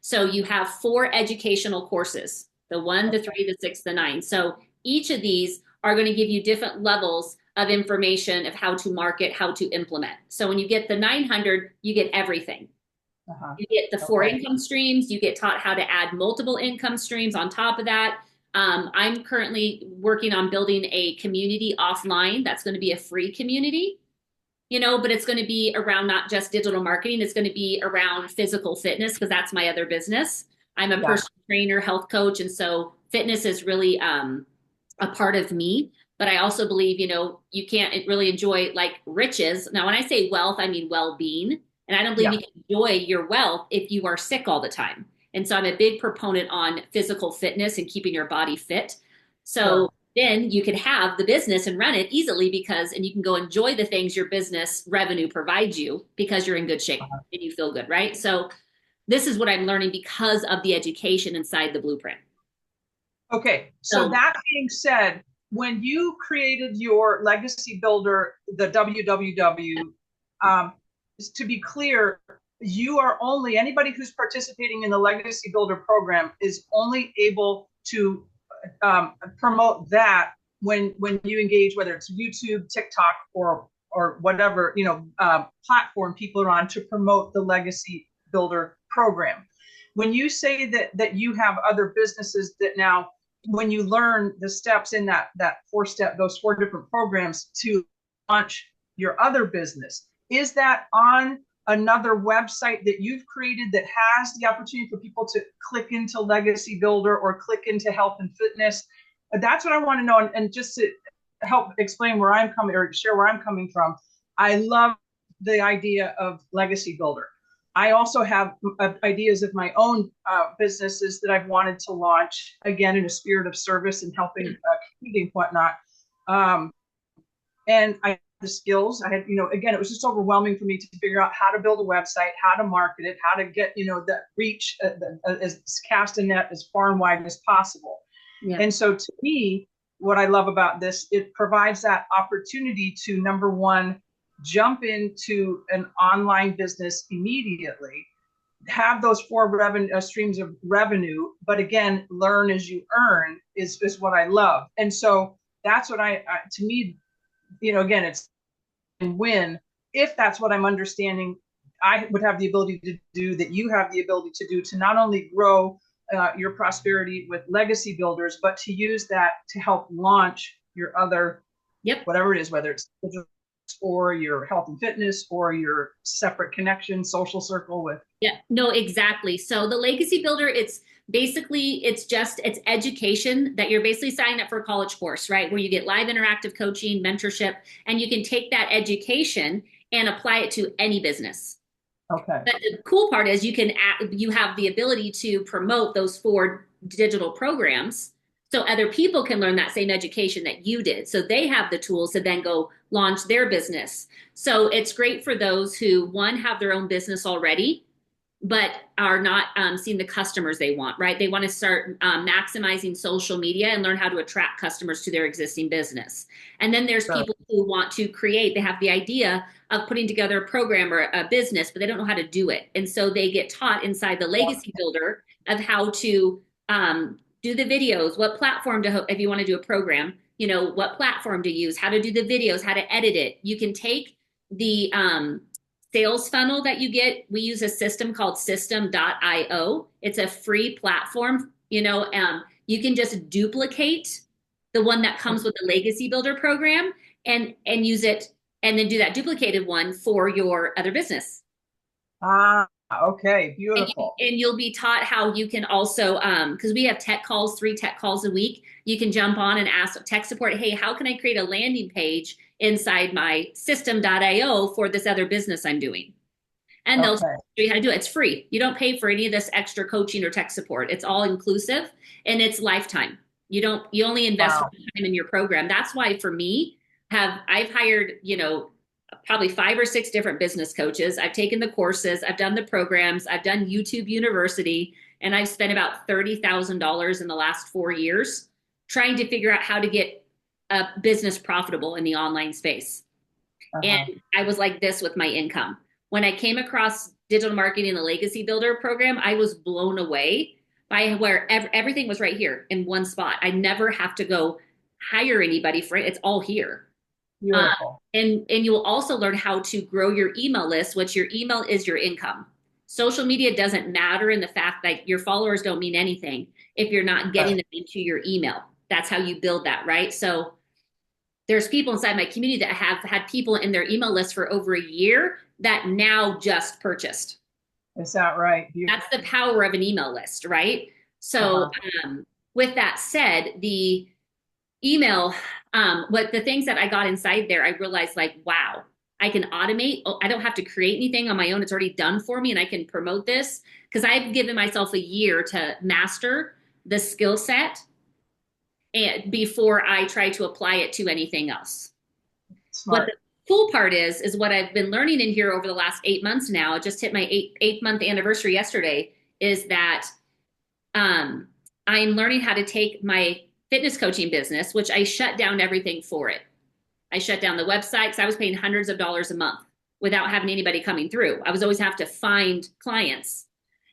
So you have 4 educational courses, the 1, the 3, the 6, the 9. So each of these are going to give you different levels of information of how to market, how to implement. So when you get the 900, you get everything. Uh-huh. You get the 4 Okay. income streams. You get taught how to add multiple income streams on top of that. I'm currently working on building a community offline that's going to be a free community, but it's going to be around not just digital marketing. It's going to be around physical fitness because that's my other business. I'm a Yeah. personal trainer, health coach, and so fitness is really a part of me. But I also believe, you can't really enjoy like riches. Now, when I say wealth, I mean well-being. And I don't believe Yeah. you can enjoy your wealth if you are sick all the time. And so I'm a big proponent on physical fitness and keeping your body fit. Sure. So then you could have the business and run it easily and you can go enjoy the things your business revenue provides you because you're in good shape Uh-huh. and you feel good, right? So this is what I'm learning because of the education inside the blueprint. Okay. So So that being said, when you created your legacy builder, the WWW, to be clear, you are only anybody who's participating in the legacy builder program is only able to promote that when you engage, whether it's YouTube, TikTok, or whatever platform people are on to promote the legacy builder program. When you say that you have other businesses that now, when you learn the steps in that 4 step, those 4 different programs to launch your other business, is that on another website that you've created that has the opportunity for people to click into legacy builder or click into health and fitness? That's what I want to know. And just to help explain where I'm coming or share where I'm coming from, I love the idea of legacy builder. I also have ideas of my own businesses that I've wanted to launch, again, in a spirit of service and helping community and whatnot. Um, and I had the skills. I had, again, it was just overwhelming for me to figure out how to build a website, how to market it, how to get, the reach, as cast a net as far and wide as possible. yeah. And so to me, what I love about this, it provides that opportunity to, number one, jump into an online business immediately, have those 4 streams of revenue, but again, learn as you earn is what I love. And so that's what to me, again, it's a win. If that's what I'm understanding, I would have the ability to do that you have the ability to do, to not only grow your prosperity with legacy builders, but to use that to help launch your other, Yep. whatever it is, whether it's or your health and fitness or your separate connection, social circle with. Yeah, no, exactly. So the legacy builder, it's education that you're basically signing up for a college course, right? Where you get live interactive coaching, mentorship, and you can take that education and apply it to any business. Okay. But the cool part is you have the ability to promote those 4 digital programs so other people can learn that same education that you did. So they have the tools to then go launch their business. So it's great for those who, one, have their own business already, but are not seeing the customers they want, right? They want to start maximizing social media and learn how to attract customers to their existing business. And then there's Sure. people who want to create, they have the idea of putting together a program or a business, but they don't know how to do it. And so they get taught inside the legacy builder of how to do the videos, what platform if you want to do a program, what platform to use, how to do the videos, how to edit it. You can take the sales funnel that you get. We use a system called system.io. It's a free platform. You can just duplicate the one that comes with the legacy builder program and use it and then do that duplicated one for your other business. Okay, And, beautiful. and you'll be taught how you can also, because we have 3 tech calls a week. You can jump on and ask tech support, hey, how can I create a landing page inside my system.io for this other business I'm doing? And they'll show Okay. you how to do it. It's free. You don't pay for any of this extra coaching or tech support. It's all inclusive and it's lifetime. You only invest Wow. time in your program. That's why for me, I've hired, probably 5 or 6 different business coaches. I've taken the courses, I've done the programs, I've done YouTube University, and I've spent about $30,000 in the last 4 years trying to figure out how to get a business profitable in the online space. And Uh-huh. I was like this with my income. When I came across digital marketing, the legacy builder program, I was blown away by where everything was right here in one spot. I never have to go hire anybody for it. It's all here. Um, Beautiful. and you'll also learn how to grow your email list, which your email is your income. Social media doesn't matter in the fact that your followers don't mean anything if you're not getting Right. them into your email. That's how you build that, right? So there's people inside my community that have had people in their email list for over a year that now just purchased. Is that right? That's the power of an email list, right? So, Uh-huh. with that said, the email, what the things that I got inside there, I realized like, wow, I can automate. Oh, I don't have to create anything on my own. It's already done for me, and I can promote this because I've given myself a year to master the skill set and before I try to apply it to anything else. What the Smart. cool part is what I've been learning in here over the last 8 months now. I just hit my eighth month anniversary yesterday. Is that um, I'm learning how to take my fitness coaching business, which I shut down everything for it. I shut down the website because I was paying hundreds of dollars a month without having anybody coming through. I was always have to find clients.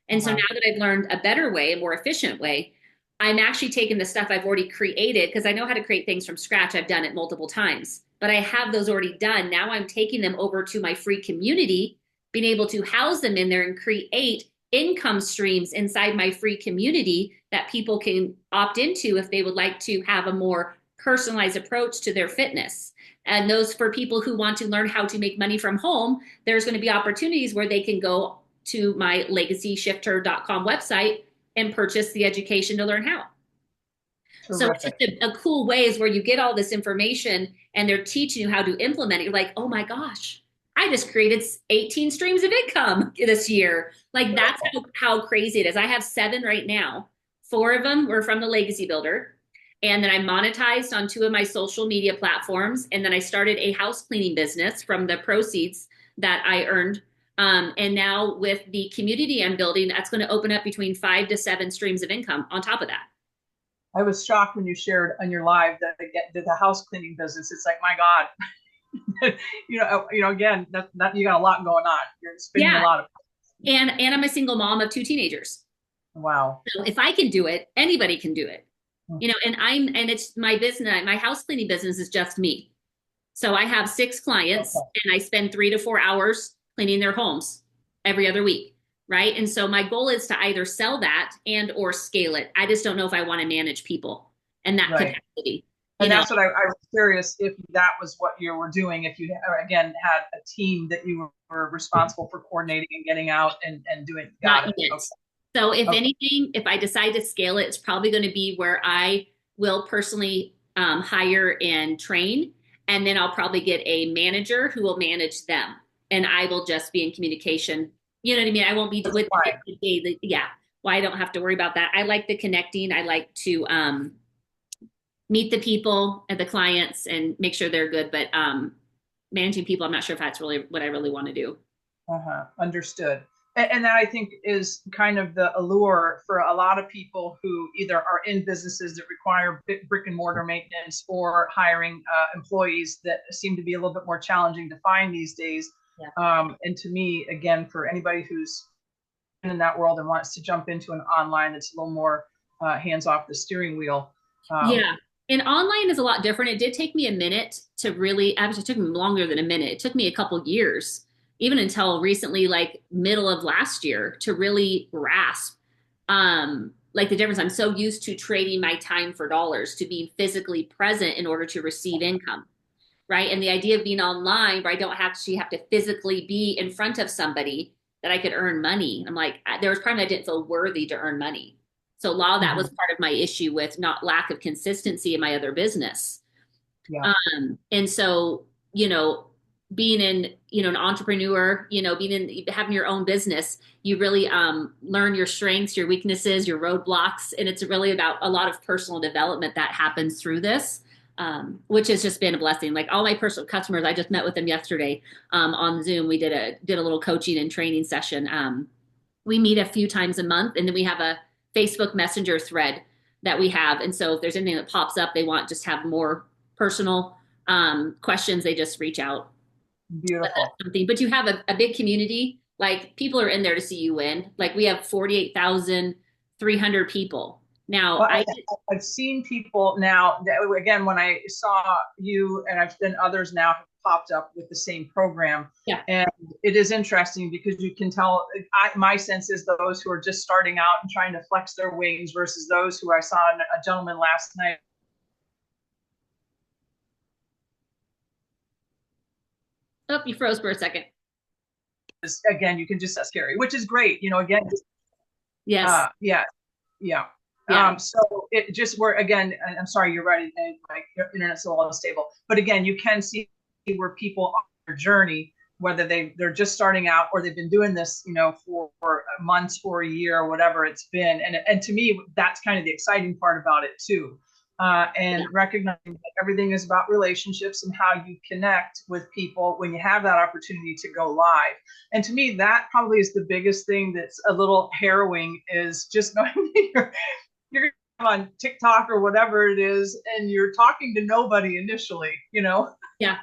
And so now Uh-huh. that I've learned a better way, a more efficient way, I'm actually taking the stuff I've already created because I know how to create things from scratch. I've done it multiple times, but I have those already done. Now I'm taking them over to my free community, being able to house them in there and create income streams inside my free community that people can opt into if they would like to have a more personalized approach to their fitness. And those for people who want to learn how to make money from home, there's going to be opportunities where they can go to my legacyshifter.com website and purchase the education to learn how. So it's Terrific. just a cool ways where you get all this information and they're teaching you how to implement it. You're like, oh my gosh, I just created 18 streams of income this year. Like that's Beautiful. how crazy it is. I have 7 right now. 4 of them were from the Legacy Builder. And then I monetized on 2 of my social media platforms. And then I started a house cleaning business from the proceeds that I earned. And now with the community I'm building, that's going to open up between 5 to 7 streams of income on top of that. I was shocked when you shared on your live that the house cleaning business. It's like, my God, again, that you got a lot going on. You're spinning a Yeah. lot of. And I'm a single mom of 2 teenagers. Wow. So if I can do it, anybody can do it. And it's my business, my house cleaning business is just me. So I have 6 clients Okay. and I spend 3 to 4 hours cleaning their homes every other week. Right. And so my goal is to either sell that and or scale it. I just don't know if I want to manage people and that Right. capacity, you And know, that's what I was curious if that was what you were doing, if you again had a team that you were responsible for coordinating and getting out and doing. not Got it. yet. Okay. So if Okay. anything, if I decide to scale it, it's probably going to be where I will personally hire and train, and then I'll probably get a manager who will manage them, and I will just be in communication. You know what I mean? I won't be That's with fine. yeah. Well, I don't have to worry about that. I like the connecting. I like to meet the people and the clients and make sure they're good. But managing people, I'm not sure if that's really what I really want to do. Uh-huh. Understood. And that I think is kind of the allure for a lot of people who either are in businesses that require brick and mortar maintenance or hiring employees that seem to be a little bit more challenging to find these days. Yeah. And to me, again, for anybody who's in that world and wants to jump into an online that's a little more hands off the steering wheel. Um, Yeah. And online is a lot different. It did take me a minute to really, actually, it took me longer than a minute. It took me a couple years, even until recently, like middle of last year, to really grasp like the difference. I'm so used to trading my time for dollars, to being physically present in order to receive income, right? And the idea of being online where I don't actually have to physically be in front of somebody that I could earn money. I'm like, there was part of me I didn't feel worthy to earn money. So a lot of that was mhm. part of my issue with not lack of consistency in my other business. Yeah. And so, you know, being in, an entrepreneur, being in, having your own business, you really learn your strengths, your weaknesses, your roadblocks. And it's really about a lot of personal development that happens through this, which has just been a blessing. Like all my personal customers, I just met with them yesterday on Zoom. We did a little coaching and training session. We meet a few times a month, and then we have a Facebook Messenger thread that we have. And so if there's anything that pops up, they want just have more personal questions, they just reach out. But that's Beautiful. something. But you have a big community Like people are in there to see you win. Like we have 48,300 people. Now Well, I I've seen people now, again, when I saw you and I've been others now have popped up with the same program. yeah, And it is interesting because you can tell, my sense is those who are just starting out and trying to flex their wings versus those who I saw a gentleman last night. oh, you froze for a second. Again, you can just, that's scary, which is great. Again, Yes. yeah, yeah. Yeah. So it just, we're, again, I'm sorry, you're right, like your internet's a little unstable, but again, you can see where people on their journey, whether they're just starting out or they've been doing this, for months or a year or whatever it's been. And to me, that's kind of the exciting part about it too. And recognizing that everything is about relationships and how you connect with people when you have that opportunity to go live. And to me, that probably is the biggest thing that's a little harrowing, is just knowing that you're on TikTok or whatever it is, and you're talking to nobody initially. Yeah.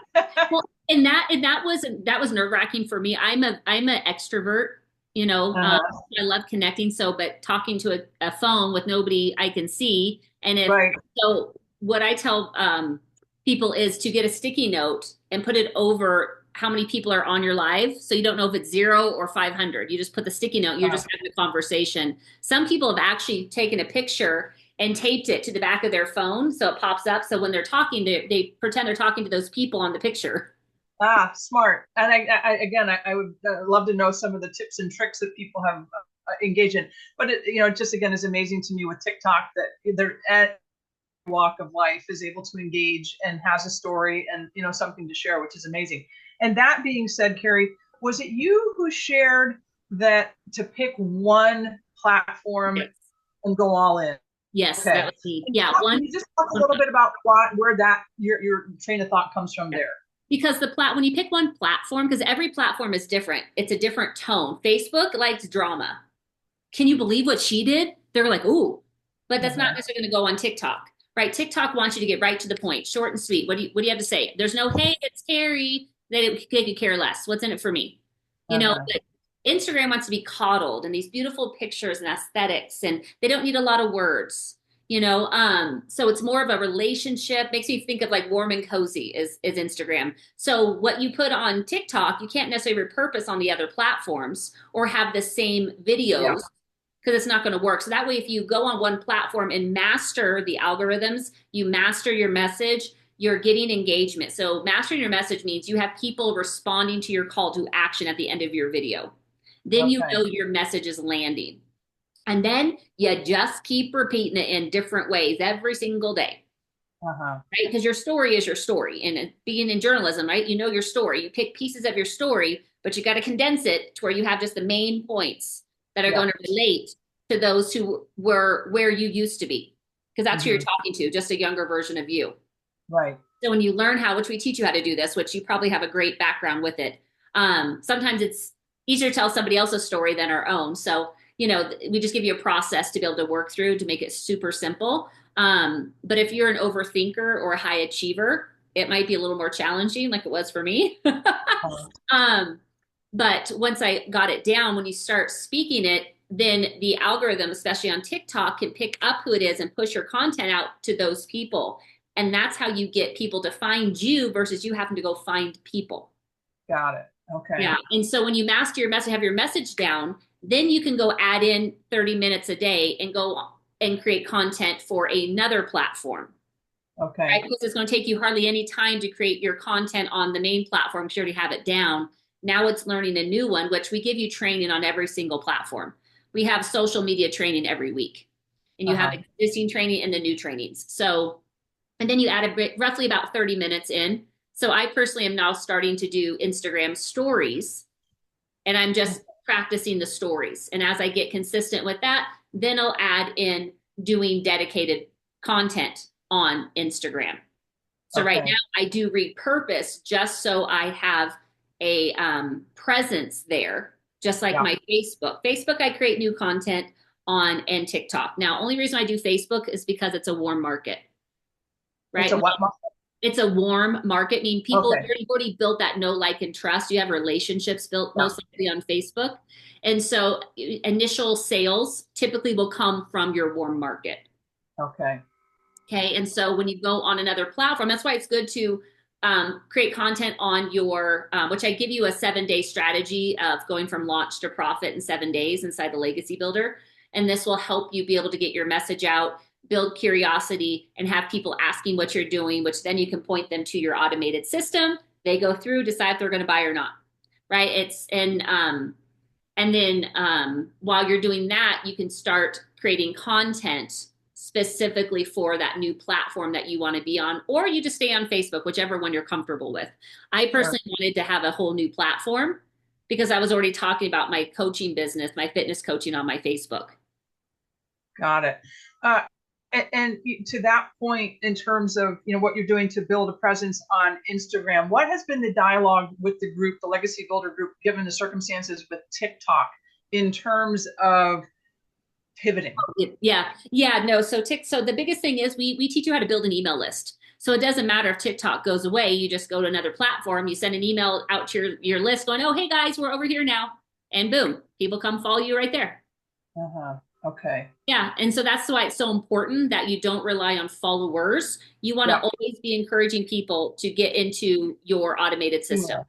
Well, and that was nerve-wracking for me. I'm an extrovert, you know. Uh-huh. I love connecting, so but talking to a phone with nobody I can see. And if Right. so what I tell people is to get a sticky note and put it over how many people are on your live. So you don't know if it's 0 or 500. You just put the sticky note, you're Uh-huh. just having a conversation. Some people have actually taken a picture and taped it to the back of their phone so it pops up. So when they're talking, they pretend they're talking to those people on the picture. Smart. And again, I would love to know some of the tips and tricks that people have engaged in. But it just again is amazing to me with TikTok that they're at walk of life is able to engage and has a story and something to share, which is amazing. And that being said, Carrie, was it you who shared that to pick one platform Yes, and go all in? yes, that Okay. was me. Can you, Yeah, can you just talk a little bit about where that your train of thought comes from there? because when you pick one platform, because every platform is different, it's a different tone. Facebook likes drama. Can you believe what she did? They're like, ooh, but that's not Uh-huh. necessarily going to go on TikTok, right? TikTok wants you to get right to the point, short and sweet. What do you have to say? There's no, hey, it's scary. They could care less. What's in it for me? Uh-huh. But Instagram wants to be coddled and these beautiful pictures and aesthetics, and they don't need a lot of words. So it's more of a relationship. Makes me think of like warm and cozy is Instagram. So what you put on TikTok, you can't necessarily repurpose on the other platforms or have the same Yeah. videos because it's not going to work. So that way, if you go on one platform and master the algorithms, you master your message, you're getting engagement. So mastering your message means you have people responding to your call to action at the end of your video. Then you Okay. know your message is landing. And then you just keep repeating it in different ways every single day, Uh-huh. right? Because your story is your story. And being in journalism, right? You know your story. You pick pieces of your story, but you got to condense it to where you have just the main points that are Yeah. going to relate to those who were where you used to be. Because that's who you're Hmm. talking to, just a younger version of you. Right. So when you learn how, which we teach you how to do this, which you probably have a great background with it, sometimes it's easier to tell somebody else's story than our own. So, we just give you a process to be able to work through to make it super simple. But if you're an overthinker or a high achiever, it might be a little more challenging, like it was for me. Uh-huh. um, but once I got it down, when you start speaking it, then the algorithm, especially on TikTok, can pick up who it is and push your content out to those people. And that's how you get people to find you versus you having to go find people. Got it. Okay. Yeah. And so when you master your message, have your message down, then you can go add in 30 minutes a day and go and create content for another platform, right? Okay. Because it's going to take you hardly any time to create your content on the main platform because you already have it down. Now it's learning a new one, which we give you training on every single platform. We have social media training every week, and you have Uh-huh. existing training and the new trainings. So, and then you add roughly about 30 minutes in. So I personally am now starting to do Instagram stories, and I'm just practicing the stories. And as I get consistent with that, then I'll add in doing dedicated content on Instagram. So right now Okay. I do repurpose just so I have a presence there, just like Yeah. my Facebook. Facebook, I create new content on and TikTok. Now, only reason I do Facebook is because it's a warm market, It's right? a what? It's a warm market. I mean, people, Okay. you've already built that know, like, and trust. You have relationships built Yeah. most likely on Facebook. And so initial sales typically will come from your warm market. Okay. Okay. And so when you go on another platform, that's why it's good to create content on your, which I give you a 7 day strategy of going from launch to profit in 7 days inside the Legacy Builder. And this will help you be able to get your message out, build curiosity, and have people asking what you're doing, which then you can point them to your automated system. They go through, decide if they're going to buy or not. Right. And then while you're doing that, you can start creating content specifically for that new platform that you want to be on, or you just stay on Facebook, whichever one you're comfortable with. I Sure. personally wanted to have a whole new platform because I was already talking about my coaching business, my fitness coaching on my Facebook. Got it. Uh, and to that point, in terms of what you're doing to build a presence on Instagram, what has been the dialogue with the group, the Legacy Builder group, given the circumstances with TikTok, in terms of pivoting? Yeah, no. So the biggest thing is we teach you how to build an email list. So it doesn't matter if TikTok goes away, you just go to another platform, you send an email out to your list going, oh, hey guys, we're over here now. And boom, people come follow you right there. Uh-huh. Okay. Yeah. And so that's why it's so important that you don't rely on followers. You want to Yeah. always be encouraging people to get into your automated system. Email.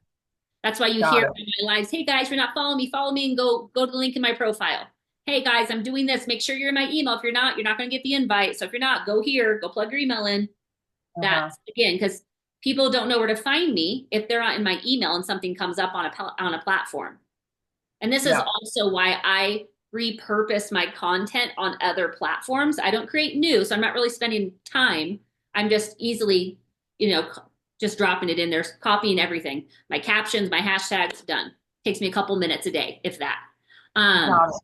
That's why you Got hear it. in my lives, hey guys, you're not following me, follow me and go to the link in my profile. Hey guys, I'm doing this. Make sure you're in my email. If you're not going to get the invite. So if you're not, go here, go plug your email in. Uh-huh. That's again, because people don't know where to find me if they're not in my email and something comes up on a platform. And this is Yeah. also why I repurpose my content on other platforms. I don't create new, so I'm not really spending time. I'm just easily, you know, just dropping it in there, copying everything. My captions, my hashtags, done. Takes me a couple minutes a day, if that. Um, Got it.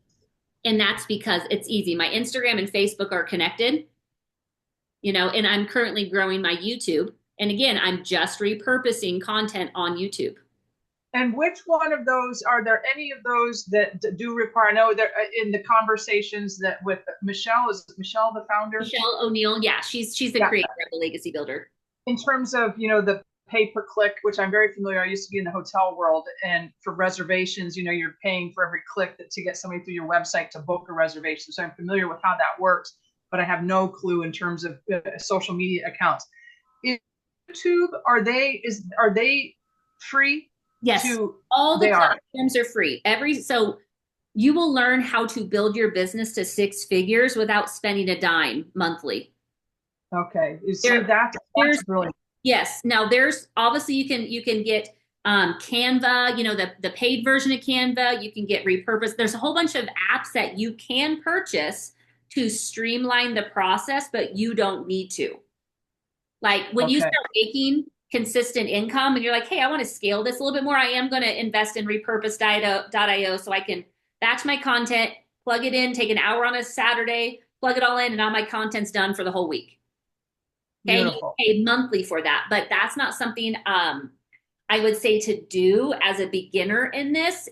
and that's because it's easy. My Instagram and Facebook are connected, and I'm currently growing my YouTube. And again, I'm just repurposing content on YouTube. And which one of those, are there any of those that do require? I know that in the conversations that with Michelle, is Michelle the founder? Michelle O'Neill, yeah, she's the Yeah. creator of the Legacy Builder. In terms of the pay per click, which I'm very familiar. I used to be in the hotel world, and for reservations, you're paying for every click to get somebody through your website to book a reservation. So I'm familiar with how that works, but I have no clue in terms of social media accounts. In YouTube, are they free Yes, to? all the They are. platforms are free. So you will learn how to build your business to 6 figures without spending a dime monthly. Okay. You see, There, that's there's brilliant. Yes. Now there's obviously you can get Canva, the paid version of Canva, you can get repurposed. There's a whole bunch of apps that you can purchase to streamline the process, but you don't need to. Like when you Okay. start making consistent income and you're like, hey, I want to scale this a little bit more, I am going to invest in repurpose.io so I can batch my content, plug it in, take an hour on a Saturday, plug it all in, and all my content's done for the whole week. Okay, and you Beautiful. pay monthly for that, but that's not something I would say to do as a beginner in this.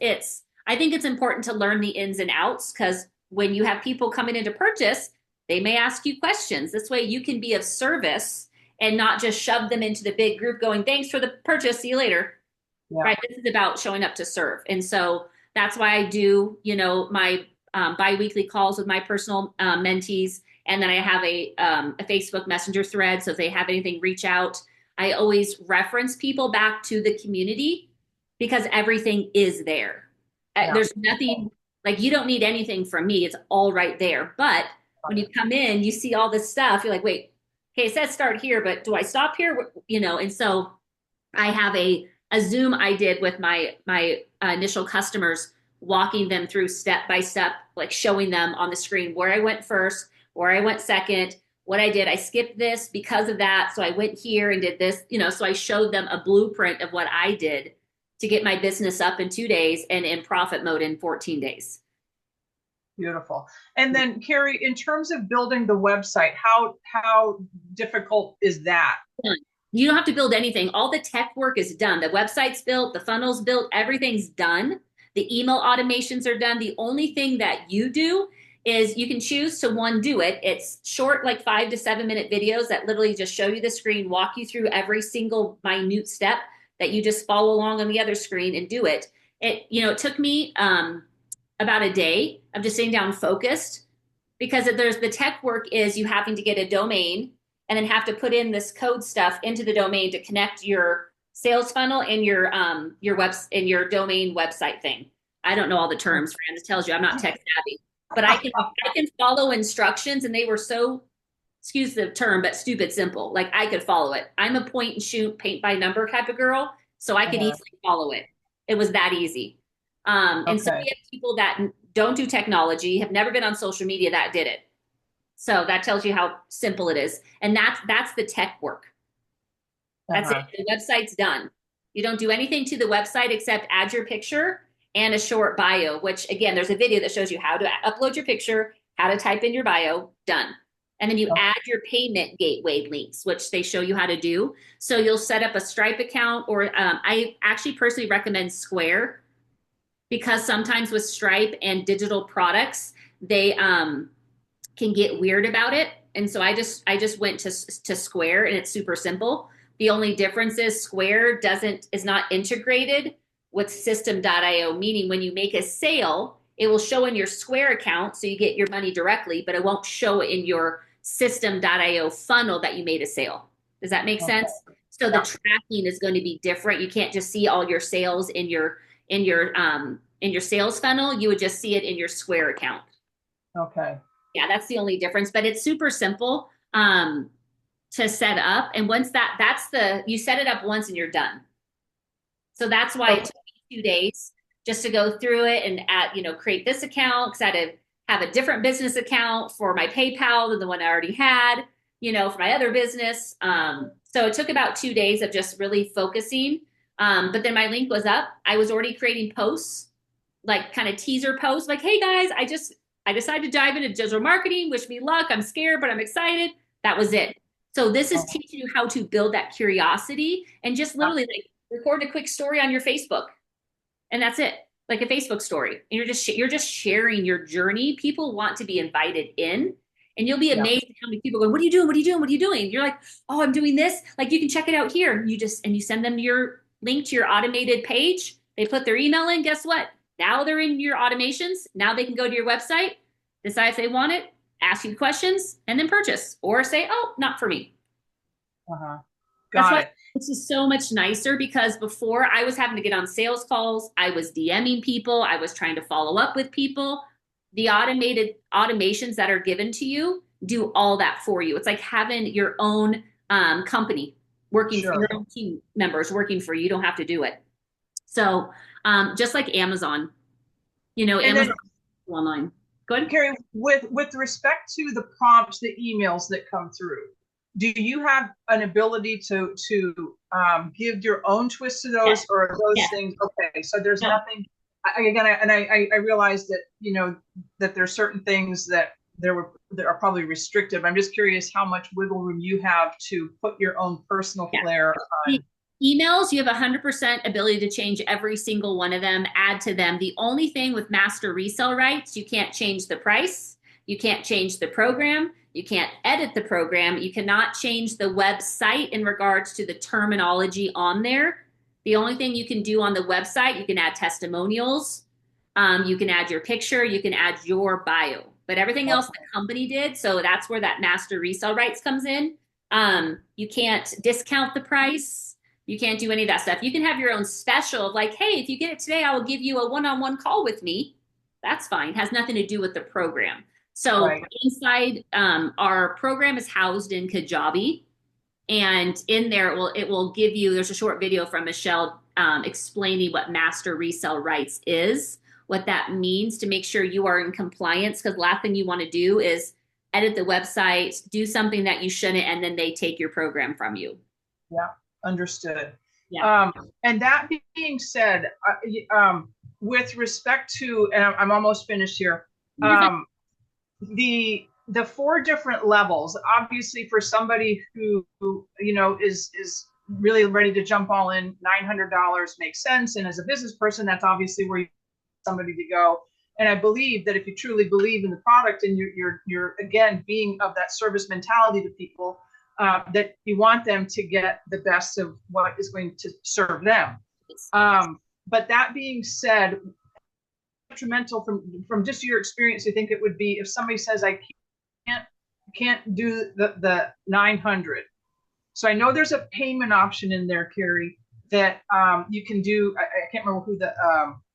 I think it's important to learn the ins and outs because when you have people coming in to purchase, they may ask you questions. This way you can be of service and not just shove them into the big group going, thanks for the purchase, see you later. Yeah. Right? This is about showing up to serve. And so that's why I do, my bi-weekly calls with my personal mentees. And then I have a Facebook Messenger thread. So if they have anything, reach out. I always reference people back to the community because everything is there. Yeah. There's nothing like you don't need anything from me. It's all right there. But when you come in, you see all this stuff. You're like, wait, okay, it says start here, but do I stop here? And so I have a Zoom I did with my initial customers, walking them through step by step, like showing them on the screen where I went first, where I went second, what I did. I skipped this because of that. So I went here and did this, so I showed them a blueprint of what I did to get my business up in 2 days and in profit mode in 14 days. Beautiful. And then Carrie, in terms of building the website, how difficult is that? You don't have to build anything. All the tech work is done. The website's built, the funnel's built, everything's done. The email automations are done. The only thing that you do is you can choose to one, do it. It's short, like 5 to 7 minute videos that literally just show you the screen, walk you through every single minute step that you just follow along on the other screen and do it. It took me about a day of just sitting down focused because there's the tech work is you having to get a domain and then have to put in this code stuff into the domain to connect your sales funnel and your web and your domain website thing. I don't know all the terms, Fran. It tells you I'm not tech savvy, but I can follow instructions, and they were so, excuse the term, but stupid simple. Like I could follow it. I'm a point and shoot, paint by number type of girl, so I could Uh-huh. easily follow it. It was that easy. And so we Okay. have people that don't do technology, have never been on social media that did it. So that tells you how simple it is. And that's the tech work. That's it. Uh-huh. The website's done. You don't do anything to the website except add your picture and a short bio, which again, there's a video that shows you how to upload your picture, how to type in your bio, done. And then you Okay. add your payment gateway links, which they show you how to do. So you'll set up a Stripe account, or I actually personally recommend Square because sometimes with Stripe and digital products, they can get weird about it. And so I just went to Square, and it's super simple. The only difference is Square doesn't is not integrated with system.io, meaning when you make a sale, it will show in your Square account so you get your money directly, but it won't show in your system.io funnel that you made a sale. Does that make Okay. sense? So the Yeah. tracking is going to be different. You can't just see all your sales in your sales funnel. You would just see it in your Square account. Okay. Yeah, that's the only difference, but it's super simple to set up. And once you set it up once and you're done. So that's why it Okay. took me 2 days just to go through it and create this account because I had to have a different business account for my PayPal than the one I already had, for my other business. So it took about 2 days of just really focusing. But then my link was up. I was already creating posts, like kind of teaser posts, like, hey guys, I decided to dive into digital marketing. Wish me luck. I'm scared, but I'm excited. That was it. So this is Uh-huh. teaching you how to build that curiosity and just literally like record a quick story on your Facebook, and that's it, like a Facebook story. And you're just sharing your journey. People want to be invited in, and you'll be Yeah. amazed at how many people go, "What are you doing? What are you doing? What are you doing?" You're like, "Oh, I'm doing this. Like you can check it out here." And you send them your link to your automated page. They put their email in. Guess what? Now they're in your automations. Now they can go to your website, decide if they want it, ask you questions, and then purchase or say, "Oh, not for me." Uh-huh. That's Got why it. this is so much nicer because before I was having to get on sales calls, I was DMing people, I was trying to follow up with people. The automated automations that are given to you do all that for you. It's like having your own company working for your Sure. own team members working for you. You don't have to do it. So just like Amazon, And then, Amazon online. Good. Carrie, with respect to the prompts, the emails that come through, do you have an ability to give your own twist to Yes. those, or are those Yes. things okay? So there's No. nothing. I realize that that there's certain things that that are probably restrictive. I'm just curious how much wiggle room you have to put your own personal Yeah. flair The on. emails, you have 100% ability to change every single one of them, add to them. The only thing with master resale rights, you can't change the price, you can't change the program, you can't edit the program, you cannot change the website in regards to the terminology on there. The only thing you can do on the website, you can add testimonials, you can add your picture, you can add your bio, but everything else the company did. So that's where that master resale rights comes in. You can't discount the price. You can't do any of that stuff. You can have your own special of like, hey, if you get it today, I will give you a one-on-one call with me. That's fine. It has nothing to do with the program. So Right. inside our program is housed in Kajabi, and in there it will give you. There's a short video from Michelle explaining what master resale rights is, what that means to make sure you are in compliance. Because the last thing you want to do is edit the website, do something that you shouldn't, and then they take your program from you. Yeah. Understood. Yeah. Um, and that being said, with respect to, and I'm almost finished here. You're fine. Um, the four different levels, obviously, for somebody who is really ready to jump all in, $900 makes sense, and as a business person, that's obviously where you want somebody to go. And I believe that if you truly believe in the product and you're again being of that service mentality to people, that you want them to get the best of what is going to serve them. But that being said, detrimental from just your experience, you think it would be if somebody says I can't do the 900. So I know there's a payment option in there, Carrie, that you can do. I can't remember who the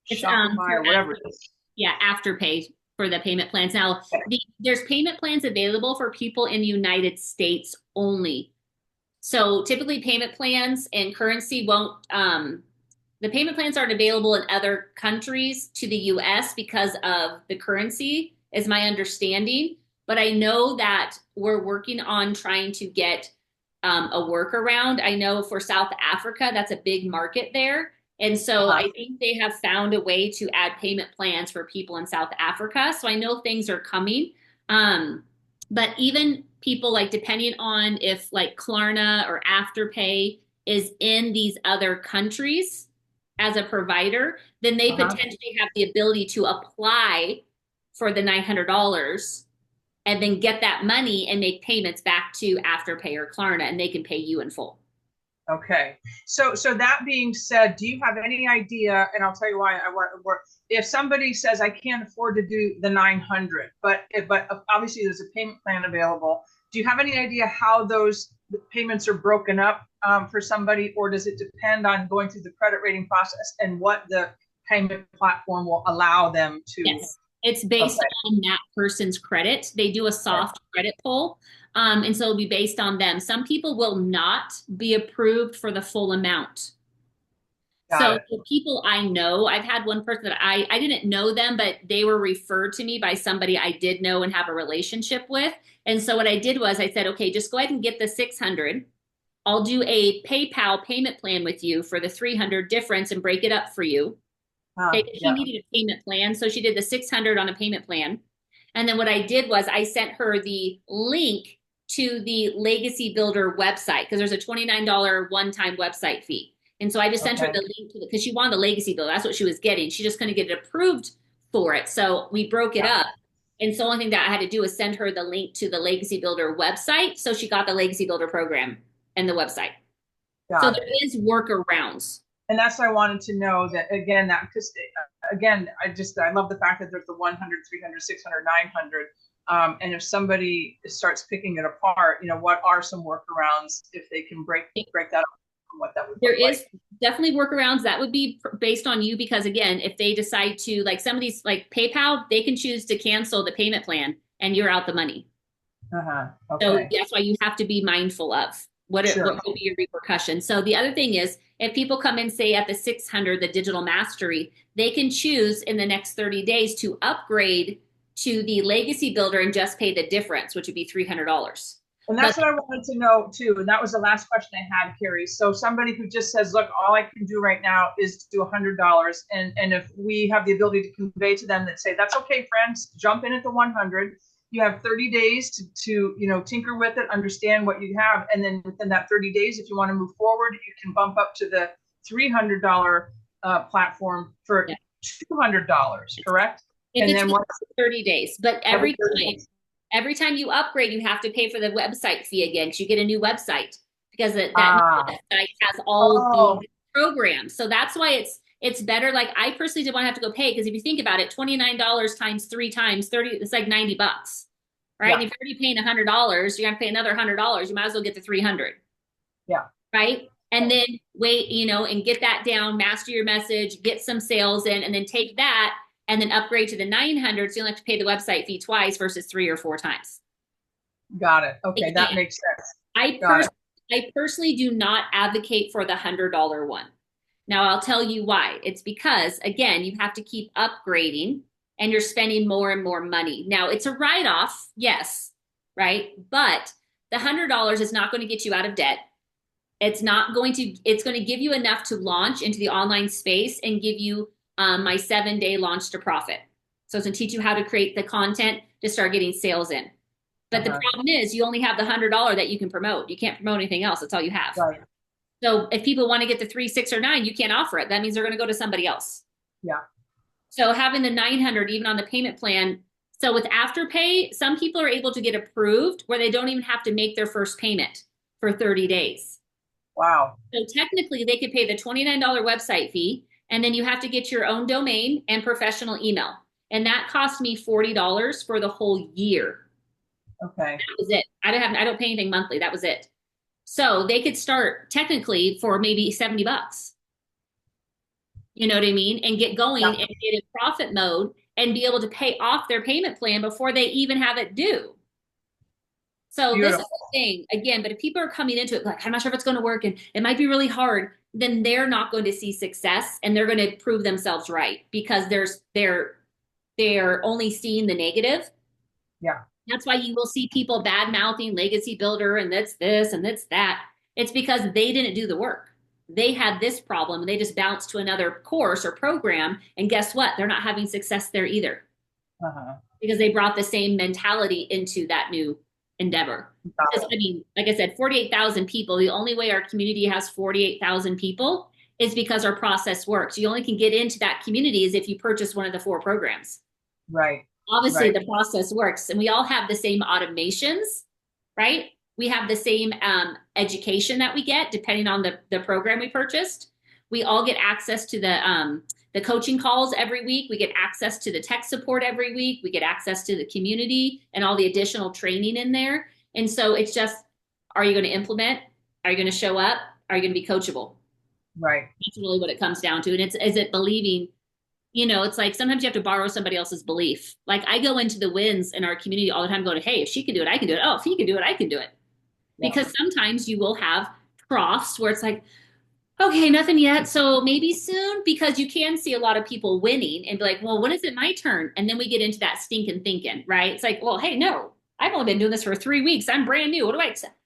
It's Shopify or whatever it is. yeah, Afterpay for the payment plans. Now, Okay. there's payment plans available for people in the United States only. So typically payment plans and currency won't, the payment plans aren't available in other countries to the US because of the currency, is my understanding. But I know that we're working on trying to get a workaround. I know for South Africa, that's a big market there. And so I think they have found a way to add payment plans for people in South Africa. So I know things are coming. But even people like depending on if like Klarna or Afterpay is in these other countries as a provider, then they potentially have the ability to apply for the $900 and then get that money and make payments back to Afterpay or Klarna, and they can pay you in full. Okay. So that being said, do you have any idea, and I'll tell you why I want to work, if somebody says I can't afford to do the 900, but obviously there's a payment plan available, do you have any idea how those payments are broken up for somebody, or does it depend on going through the credit rating process and what the payment platform will allow them to? Yes. It's based on that person's credit. They do a soft credit pull. And so it'll be based on them. Some people will not be approved for the full amount. So the people I know, I've had one person that I didn't know them, but they were referred to me by somebody I did know and have a relationship with. And so what I did was I said, okay, just go ahead and get the 600. I'll do a PayPal payment plan with you for the 300 difference and break it up for you. She needed a payment plan, so she did the 600 on a payment plan. And then what I did was I sent her the link to the Legacy Builder website because there's a $29 one-time website fee. And so I just sent her the link to because she wanted the Legacy Builder. That's what she was getting. She just couldn't get it approved for it. So we broke it up. And so the only thing that I had to do was send her the link to the Legacy Builder website. So she got the Legacy Builder program and the website. So there is workarounds. And that's why I wanted to know that again, that because again, I love the fact that there's the 100, 300, 600, 900. And if somebody starts picking it apart, what are some workarounds if they can break that up? What that would there is definitely workarounds that would be based on you because again, if they decide to like some of these like PayPal, they can choose to cancel the payment plan and you're out the money. So that's why you have to be mindful of what will be your repercussions. So the other thing is if people come in, say at the 600, the digital mastery, they can choose in the next 30 days to upgrade to the Legacy Builder and just pay the difference, which would be $300. And that's what I wanted to know too. And that was the last question I had, Carrie. So somebody who just says, look, all I can do right now is do $100. And if we have the ability to convey to them that say, that's okay, friends, jump in at the 100. You have 30 days to tinker with it, understand what you have. And then within that 30 days, if you want to move forward, you can bump up to the $300 platform for $200, correct? And then 30 days, but every time you upgrade, you have to pay for the website fee again because you get a new website because that website has all the programs. So that's why it's better. Like I personally didn't want to have to go pay because if you think about it, $29 times 3 times 30, it's like $90, right? And if you're already paying $100, you're gonna pay another $100. You might as well get the 300. Yeah. Right. And then wait, and get that down, master your message, get some sales in, and then take that and then upgrade to the 900. So you only have to pay the website fee twice versus 3 or 4 times. Got it. Okay. That makes sense. I personally do not advocate for the $100 one. Now I'll tell you why. It's because again, you have to keep upgrading and you're spending more and more money. Now it's a write-off. Yes. Right. But the $100 is not going to get you out of debt. It's going to give you enough to launch into the online space and give you my 7-day launch to profit. So it's going to teach you how to create the content to start getting sales in. But the problem is you only have the $100 that you can promote. You can't promote anything else. That's all you have. Right. So if people want to get the 3, 6, or 9, you can't offer it. That means they're going to go to somebody else. Yeah. So having the 900 even on the payment plan. So with Afterpay, some people are able to get approved where they don't even have to make their first payment for 30 days. Wow. So technically they could pay the $29 website fee and then you have to get your own domain and professional email. And that cost me $40 for the whole year. Okay. That was it. I don't pay anything monthly. That was it. So they could start technically for maybe 70 bucks. You know what I mean? And get going Yeah. and get in profit mode and be able to pay off their payment plan before they even have it due. So this is Beautiful. the thing again, but if people are coming into it like, I'm not sure if it's going to work and it might be really hard, then they're not going to see success and they're going to prove themselves right because they're only seeing the negative. Yeah. That's why you will see people bad mouthing legacy builder and that's this and that's that. It's because they didn't do the work. They had this problem and they just bounced to another course or program. And guess what? They're not having success there either Uh-huh. because they brought the same mentality into that new endeavor. Because, I mean, like I said, 48,000 people. The only way our community has 48,000 people is because our process works. You only can get into that community is if you purchase one of the 4 programs. Right. Obviously Right. the process works and we all have the same automations, right? We have the same education that we get depending on the program we purchased. We all get access to the coaching calls every week. We get access to the tech support every week. We get access to the community and all the additional training in there. And so it's just, are you going to implement? Are you going to show up? Are you going to be coachable? Right. That's really what it comes down to. And is it believing, it's like sometimes you have to borrow somebody else's belief. Like I go into the wins in our community all the time going, hey, if she can do it, I can do it. Oh, if he can do it, I can do it. Yeah. Because sometimes you will have troughs where it's like, okay, nothing yet. So maybe soon, because you can see a lot of people winning and be like, well, when is it my turn? And then we get into that stinking thinking, right? It's like, well, hey, no, I've only been doing this for 3 weeks. I'm brand new.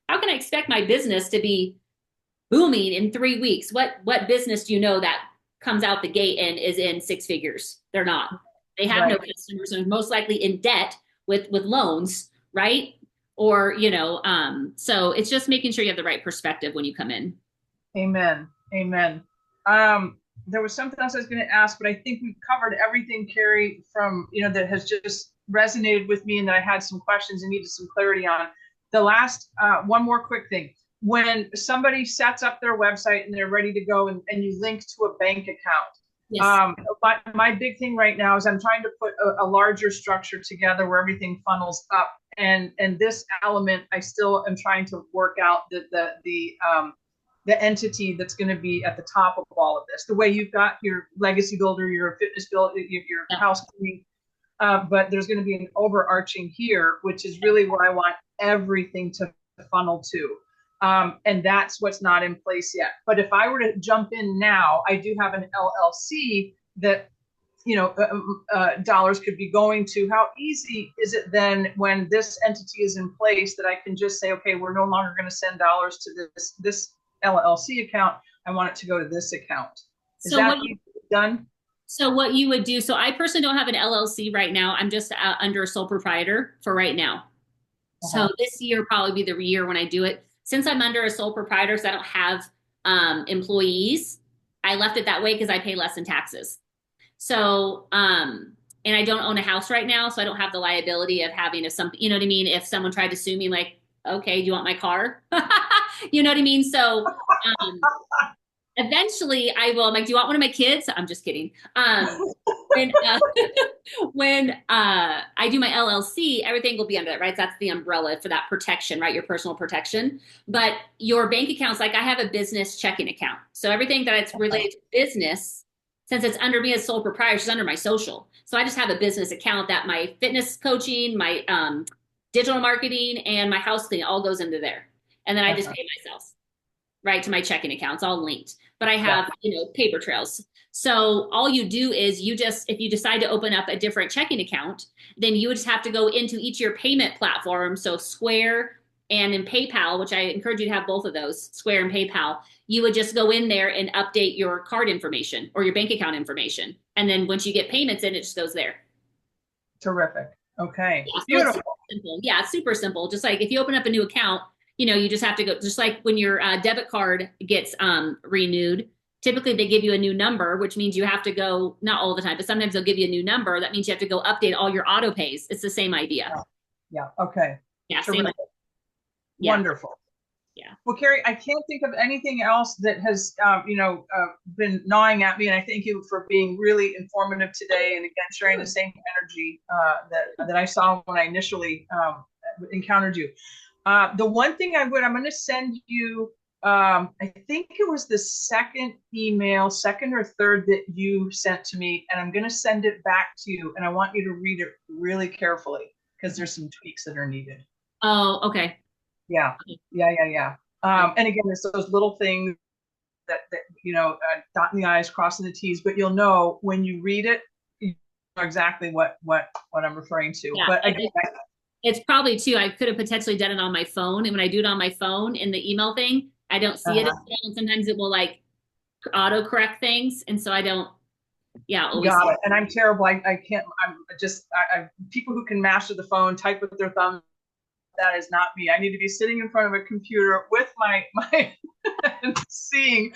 How can I expect my business to be booming in 3 weeks? What business do you know that comes out the gate and is in 6 figures? They're not. They have no Right. customers and are most likely in debt with loans, right? Or, so it's just making sure you have the right perspective when you come in. Amen. Amen. There was something else I was going to ask, but I think we've covered everything, Carrie, from, that has just resonated with me and that I had some questions and needed some clarity on. The last, one more quick thing. When somebody sets up their website and they're ready to go and you link to a bank account, Yes. my big thing right now is I'm trying to put a larger structure together where everything funnels up. And this element, I still am trying to work out the entity that's going to be at the top of all of this. The way you've got your legacy builder, your fitness builder, your Yeah. house cleaning, but there's going to be an overarching here, which is really where I want everything to funnel to. And that's what's not in place yet. But if I were to jump in now, I do have an LLC that dollars could be going to. How easy is it then when this entity is in place that I can just say, okay, we're no longer going to send dollars to this LLC account. I want it to go to this account. Is So that done? So what you would do, so I personally don't have an LLC right now. I'm just under a sole proprietor for right now. So Uh-huh. this year probably be the year when I do it. Since I'm under a sole proprietor, so I don't have employees, I left it that way because I pay less in taxes. So, and I don't own a house right now, so I don't have the liability of having you know what I mean? If someone tried to sue me, like, okay, do you want my car? You know what I mean? So, um, eventually I will. I'm like, do you want one of my kids? I'm just kidding. When when I do my LLC, everything will be under that, right? That's the umbrella for that protection, right? Your personal protection. But your bank accounts, like I have a business checking account. So everything that it's related to business, since it's under me as sole proprietor, it's under my social. So I just have a business account that my fitness coaching, my digital marketing, and my house cleaning all goes into there. And then I just Uh-huh. pay myself, right, to my checking accounts, all linked. But I Yeah. have, paper trails. So all you do is if you decide to open up a different checking account, then you would just have to go into each of your payment platforms. So Square and in PayPal, which I encourage you to have both of those, Square and PayPal, you would just go in there and update your card information or your bank account information. And then once you get payments in, it just goes there. Terrific. Okay. Yeah, so it's Beautiful. super simple. Yeah, it's super simple. Just like if you open up a new account, you just have to go, just like when your debit card gets renewed, typically they give you a new number, which means you have to go, not all the time, but sometimes they'll give you a new number. That means you have to go update all your auto pays. It's the same idea. Yeah. Yeah. Okay. Yeah, same. Terrific. Yeah, Wonderful. yeah. Well, Carrie, I can't think of anything else that has, been gnawing at me, and I thank you for being really informative today, and again sharing the same energy that I saw when I initially encountered you. The one thing I'm going to send you. I think it was the second email, second or third that you sent to me, and I'm going to send it back to you, and I want you to read it really carefully because there's some tweaks that are needed. Oh, okay. Yeah, yeah. And again, it's those little things that dotting the i's, crossing the t's, but you'll know when you read it, you know exactly what I'm referring to. Yeah. But again, It's probably too, I could have potentially done it on my phone. And when I do it on my phone in the email thing, I don't see it. And sometimes it will like auto correct things. And so I don't, yeah, always. got it. And I'm terrible. I can't. I'm just. People who can master the phone, type with their thumb. That is not me. I need to be sitting in front of a computer with my seeing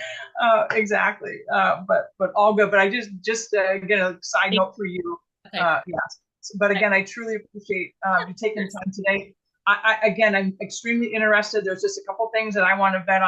exactly. But all good. But I just again a side note for you. Okay. Yes. But again, I truly appreciate you taking the time today. Again, I'm extremely interested. There's just a couple things that I want to vet on.